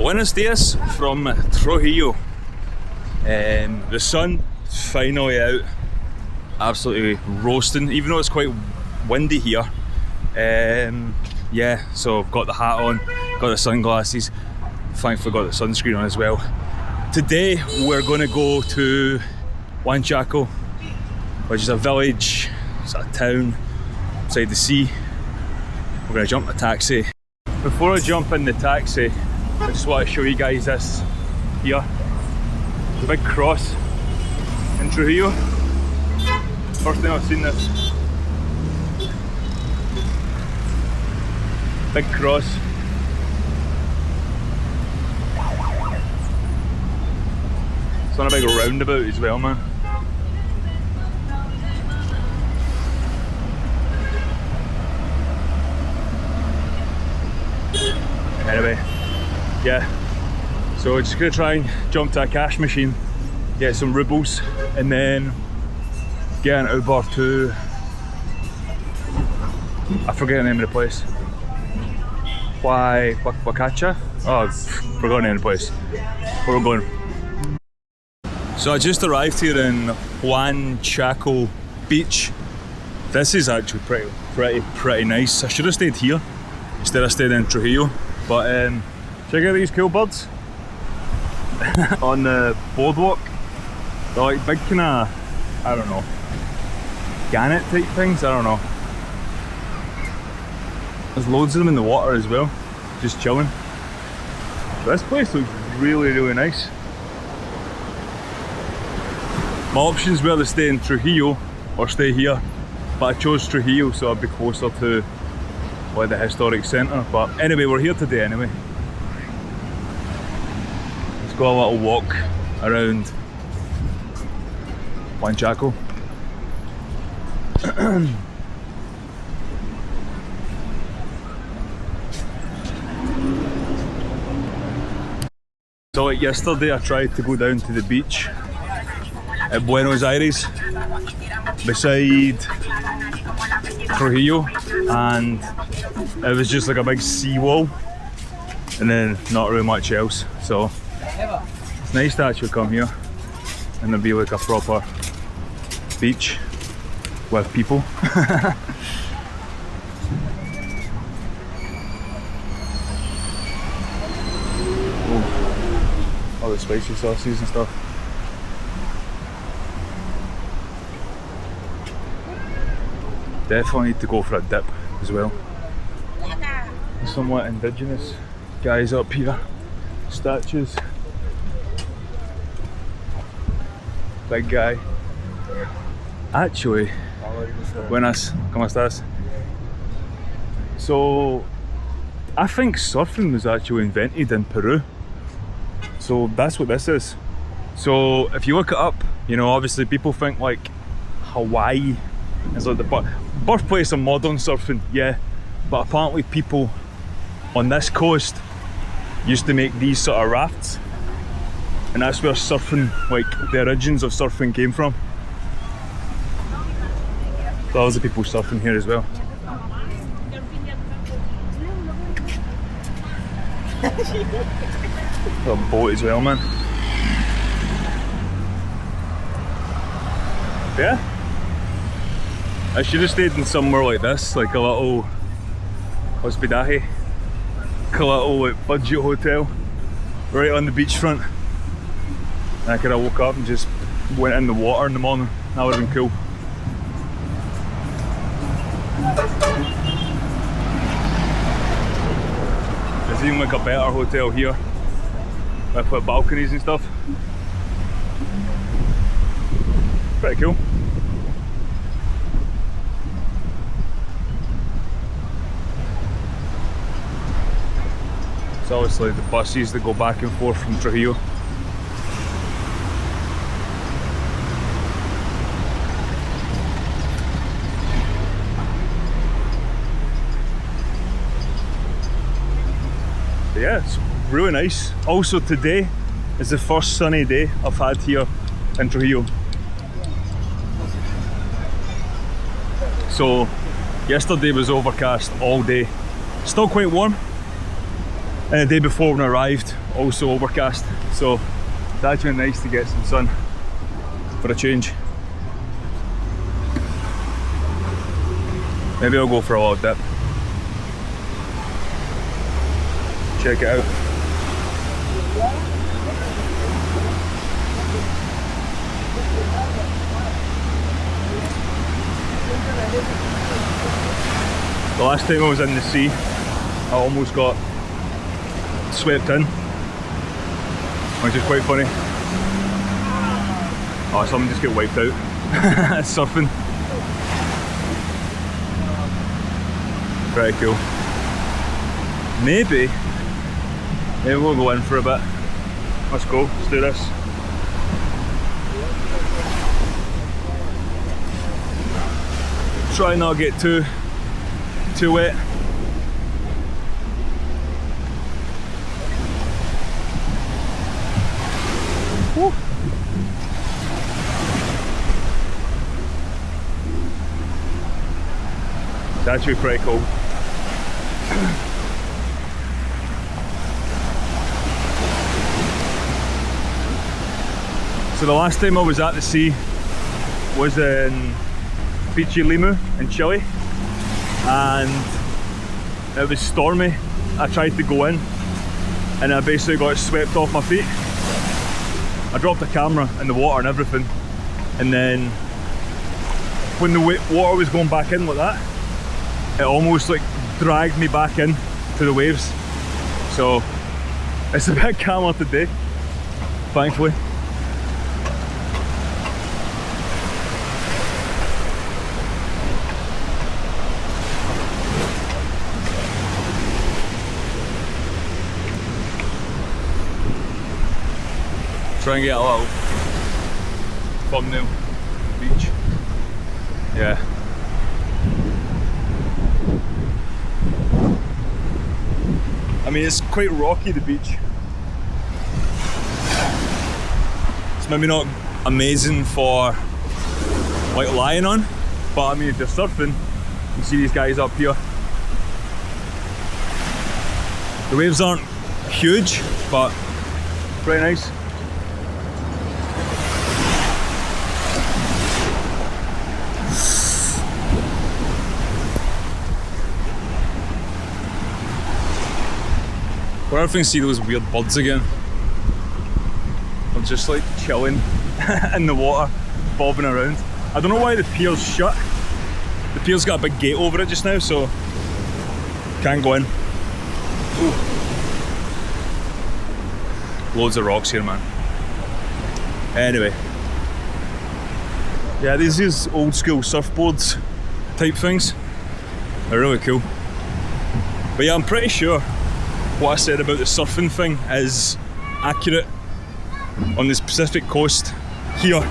Buenos dias from Trujillo. The sun is finally out, absolutely roasting, even though it's quite windy here. Yeah, so I've got the hat on, got the sunglasses, thankfully got the sunscreen on as well. Today we're going to go to Huanchaco, which is a village, it's a town beside the sea. We're going to jump a taxi. Before I jump in the taxi, I just want to show you guys this here. There's a big cross in Trujillo. First time I've seen this. Big cross. It's on a big roundabout as well, man. Anyway, yeah, so we're just gonna try and jump to a cash machine, get some rubles, and then get an Uber to, I forget the name of the place. Huanchaco? Oh, I've forgotten the name of the place. Where we're going. So I just arrived here in Huanchaco Beach. This is actually pretty nice. I should have stayed here instead of staying in Trujillo. But check out these cool birds on the boardwalk. They're like big kind of, I don't know, gannet type things, I don't know. There's loads of them in the water as well, just chilling. This place looks really nice. My options were to stay in Trujillo or stay here, but I chose Trujillo so I'd be closer to like the historic centre. But anyway, we're here today anyway. Let's go a little walk around Huanchaco. So like yesterday I tried to go down to the beach at Buenos Aires beside Trujillo, and it was just like a big seawall and then not really much else. So it's nice to actually come here and there'll be like a proper beach with people. Oh, all the spicy sauces and stuff. Definitely need to go for a dip as well. Somewhat indigenous guys up here, statues. Big guy. Actually, buenas, ¿cómo estás? So, I think surfing was actually invented in Peru. So that's what this is. So if you look it up, you know, obviously people think like Hawaii is like the birthplace of modern surfing, yeah. But apparently people on this coast used to make these sort of rafts, and that's where surfing, like the origins of surfing came from. So lots of people surfing here as well. Got a boat as well, man. Yeah, I should have stayed in somewhere like this, like a little hospedaje, a little like, budget hotel right on the beachfront. And I could have woke up and just went in the water in the morning. That would have been cool. There's even like a better hotel here with like balconies and stuff. Pretty cool. It's obviously the buses that go back and forth from Trujillo. But yeah, it's really nice. Also today is the first sunny day I've had here in Trujillo. So yesterday was overcast all day. Still quite warm, And the day before when I arrived, also overcast. So it's actually nice to get some sun for a change. Maybe I'll go for a little dip. Check it out. The last time I was in the sea, I almost got swept in, which is quite funny. Oh, someone just got wiped out surfing. Pretty cool. Maybe we'll go in for a bit. Let's go, let's do this. Try not to get too wet. Woo. It's actually pretty cool. So the last time I was at the sea was in Beachy Limu in Chile, and it was stormy. I tried to go in and I basically got swept off my feet. I dropped the camera in the water and everything, and then when the water was going back in like that, it almost like dragged me back in to the waves. So it's a bit calmer today, thankfully. Try and get a little thumbnail beach. Yeah. I mean, it's quite rocky, the beach. It's maybe not amazing for like lying on, but I mean, if you're surfing, you see these guys up here. The waves aren't huge, but pretty nice. Where I see those weird birds again. They're just like chilling in the water, bobbing around. I don't know why the pier's shut. The pier's got a big gate over it just now, so can't go in. Ooh. Loads of rocks here, man. Anyway. Yeah, these old school surfboards type things. They're really cool. But yeah, I'm pretty sure what I said about the surfing thing is accurate. On the Pacific coast here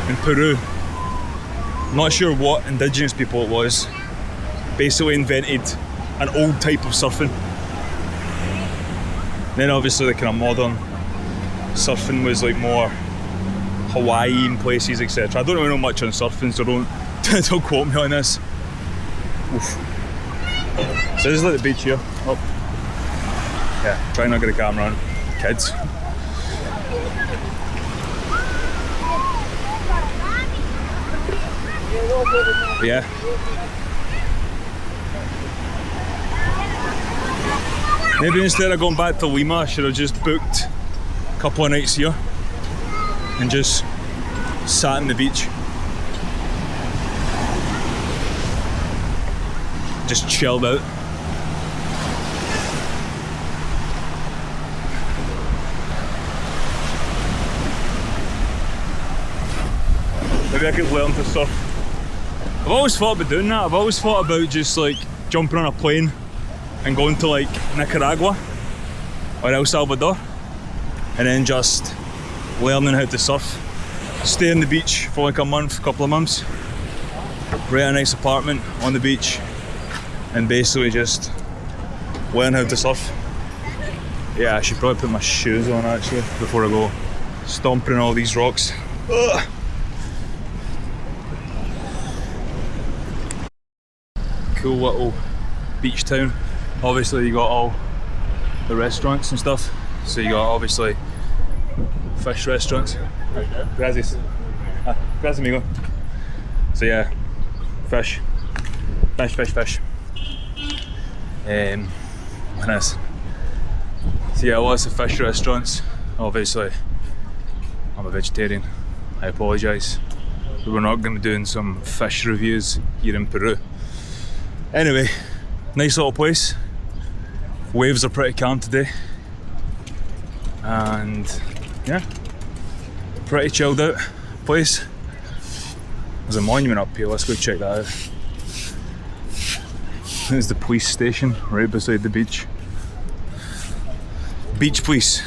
in Peru, I'm not sure what indigenous people it was, basically invented an old type of surfing. Then obviously the kind of modern surfing was like more Hawaii and places, etc. I don't really know much on surfing, so don't quote me on this. Oof. So this is like the beach here. Oh. Yeah, try not to get a camera on. Kids. But yeah. Maybe instead of going back to Lima, I should have just booked a couple of nights here and just sat on the beach. Just chilled out. Maybe I could learn to surf. I've always thought about doing that. I've always thought about just like jumping on a plane and going to like Nicaragua or El Salvador and then just learning how to surf. Stay on the beach for like a month, couple of months, rent a nice apartment on the beach and basically just learn how to surf. Yeah, I should probably put my shoes on actually before I go stomping on all these rocks. Ugh. Cool little beach town. Obviously you got all the restaurants and stuff. So you got obviously fish restaurants. Gracias. Gracias, amigo. So yeah, fish. Nice. So yeah, lots of fish restaurants. Obviously, I'm a vegetarian. I apologise. We're not going to be doing some fish reviews here in Peru. Anyway, nice little place. Waves are pretty calm today. And yeah, pretty chilled out place. There's a monument up here, let's go check that out. There's the police station right beside the beach. Beach police.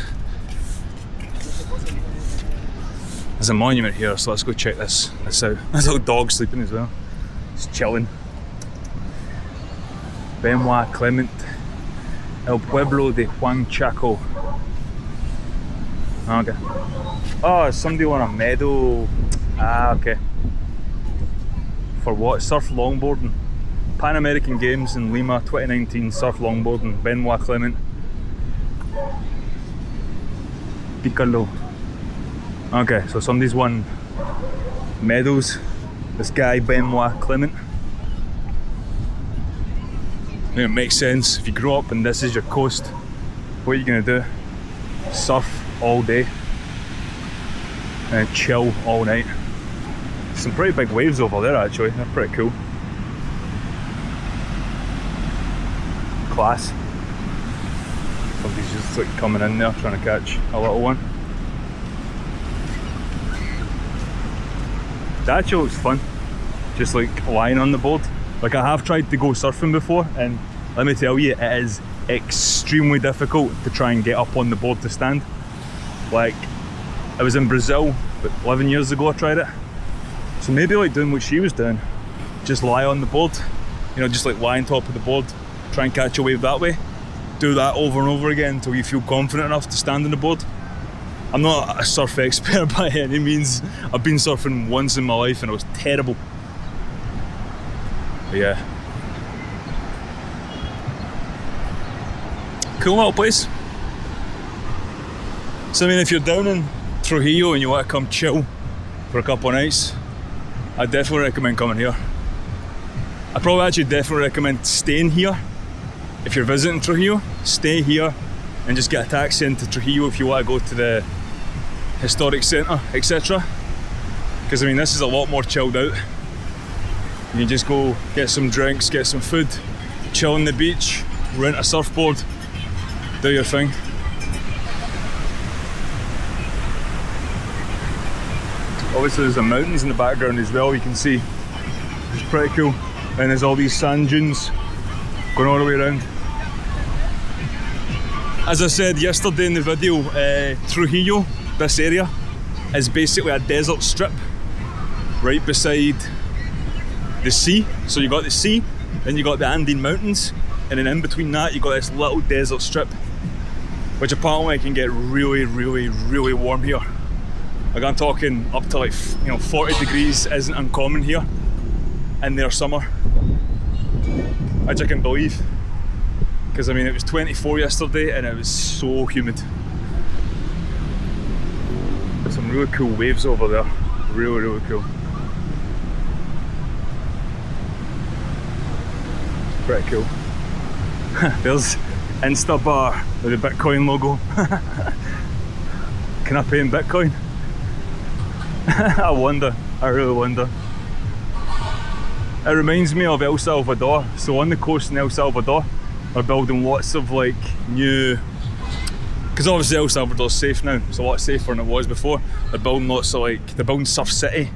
There's a monument here, so let's go check this out. There's a little dog sleeping as well. It's chilling. Benoit Clement, El Pueblo de Huanchaco. Okay. Oh, somebody on a medal. Ah, okay. For what? Surf longboarding. Pan American Games in Lima 2019, surf longboarding. Benoit Clement. Piccolo. Okay, so somebody's won medals. This guy, Benoit Clement. I mean, it makes sense. If you grow up and this is your coast, what are you gonna do? Surf all day and chill all night. Some pretty big waves over there actually, they're pretty cool. Class. Somebody's just like coming in there trying to catch a little one. That actually looks fun, just like lying on the board. Like I have tried to go surfing before, and let me tell you, it is extremely difficult to try and get up on the board to stand. Like, I was in Brazil about 11 years ago, I tried it. So maybe like doing what she was doing, just lie on the board, you know, just like lie on top of the board, try and catch a wave that way. Do that over and over again until you feel confident enough to stand on the board. I'm not a surf expert by any means. I've been surfing once in my life and it was terrible. But yeah. Cool little place. So I mean, if you're down in Trujillo and you want to come chill for a couple of nights, I definitely recommend coming here. I probably actually definitely recommend staying here. If you're visiting Trujillo, stay here and just get a taxi into Trujillo if you want to go to the historic centre, etc. Because I mean, this is a lot more chilled out. You can just go get some drinks, get some food, chill on the beach, rent a surfboard, do your thing. Obviously there's the mountains in the background as well, you can see. It's pretty cool. And there's all these sand dunes going all the way around. As I said yesterday in the video, Trujillo, this area, is basically a desert strip right beside the sea. So you got the sea, then you got the Andean mountains, and then in between that you got this little desert strip, which apparently can get really, really, really warm here. Like I'm talking up to like 40 degrees isn't uncommon here in their summer, which I can believe. Because I mean, it was 24 yesterday and it was so humid. There's some really cool waves over there. Really, really cool. Pretty cool. There's Insta bar with the Bitcoin logo. Can I pay in Bitcoin? I wonder. I really wonder. It reminds me of El Salvador. So on the coast in El Salvador, are building lots of like new, because obviously El Salvador's safe now, it's a lot safer than it was before. They're building lots of like, they're building Surf City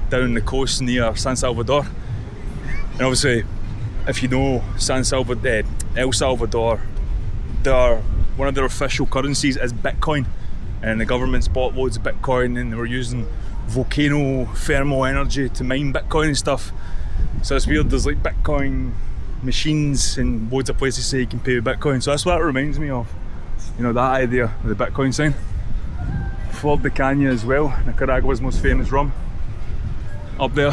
down the coast near San Salvador. And obviously, if you know El Salvador, one of their official currencies is Bitcoin, and the government's bought loads of Bitcoin and they were using volcano thermal energy to mine Bitcoin and stuff. So it's weird, there's like Bitcoin machines in loads of places say you can pay with Bitcoin, so that's what it reminds me of, you know, that idea of the Bitcoin sign. Flor de Caña as well, Nicaragua's most famous rum, up there,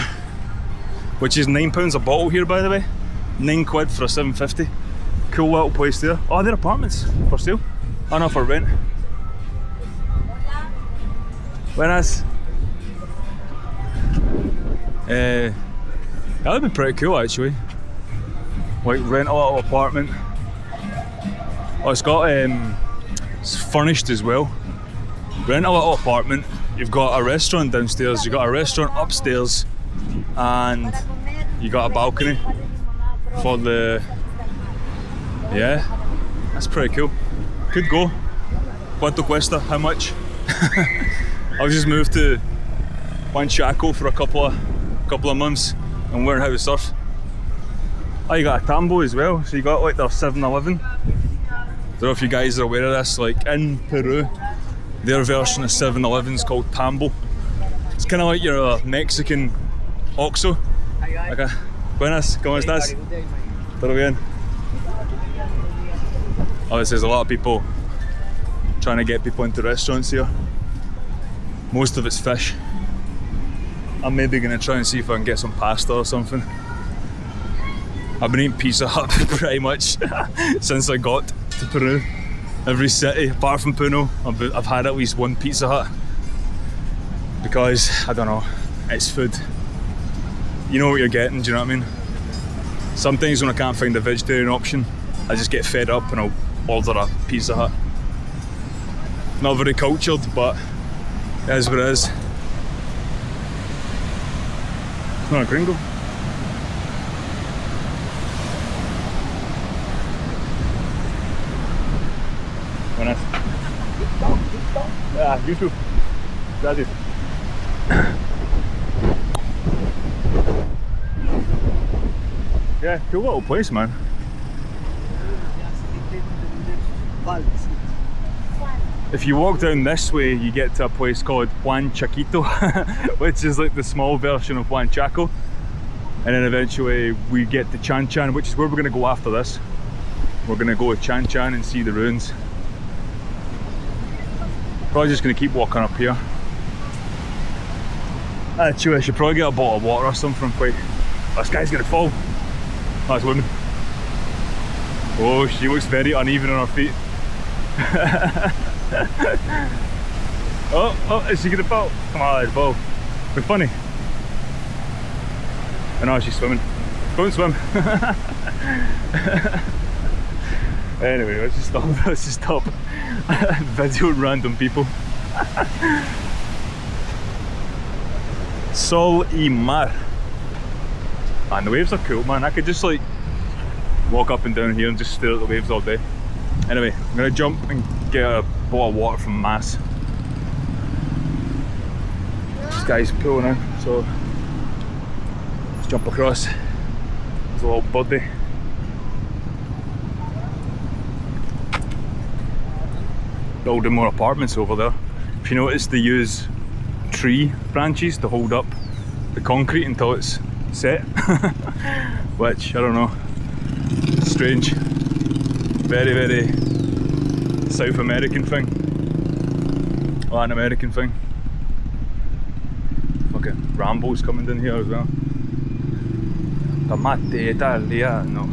which is £9 a bottle here by the way, £9 for a 750. Cool little place there. Oh, they're apartments for sale. Oh no, for rent. Buenas. That would be pretty cool actually. Like rent a little apartment. Oh, it's got it's furnished as well. Rent a little apartment. You've got a restaurant downstairs. You've got a restaurant upstairs, and you got a balcony for the. Yeah, that's pretty cool. Could go. Quanto cuesta? How much? I've just moved to Huanchaco for a couple of months and learn how to surf. Oh, you got a tambo as well. So you got like their 7-Eleven. I don't know if you guys are aware of this. Like in Peru, their version of 7-Eleven's called tambo. It's kind of like your Mexican Oxxo. Okay. Buenas, ¿cómo estás? ¿Todo bien? Obviously, there's a lot of people trying to get people into restaurants here. Most of it's fish. I'm maybe going to try and see if I can get some pasta or something. I've been eating Pizza Hut pretty much since I got to Peru. Every city, apart from Puno, I've had at least one Pizza Hut. Because, I don't know, it's food. You know what you're getting, do you know what I mean? Sometimes when I can't find a vegetarian option, I just get fed up and I'll order a Pizza Hut. Not very cultured, but it is what it is. It's not a gringo. Buenas. Yeah, YouTube. Gracias. Yeah, cool little place, man. If you walk down this way, you get to a place called Huanchaco, which is like the small version of Huanchaco. And then eventually we get to Chan Chan, which is where we're going to go after this. We're going to go to Chan Chan and see the ruins. Probably just going to keep walking up here. Actually, I should probably get a bottle of water or something quick. Oh, this guy's going to fall. Oh, it's a woman. Oh, she looks very uneven on her feet. Oh, is she gonna fall? Come on, let's fall. We're funny. I know she's swimming. Don't swim. Anyway, let's just stop videoing random people. Sol y mar. Man, the waves are cool, man. I could just like walk up and down here and just stare at the waves all day. Anyway, I'm gonna jump and get a bottle of water from Mass. This guy's pulling in, so let's jump across. There's a little birdie. Building more apartments over there. If you notice, they use tree branches to hold up the concrete until it's set. Which, I don't know, strange. Very, very South American thing. Latin American thing. Fucking Rambo's coming down here as well. Tomate italiano.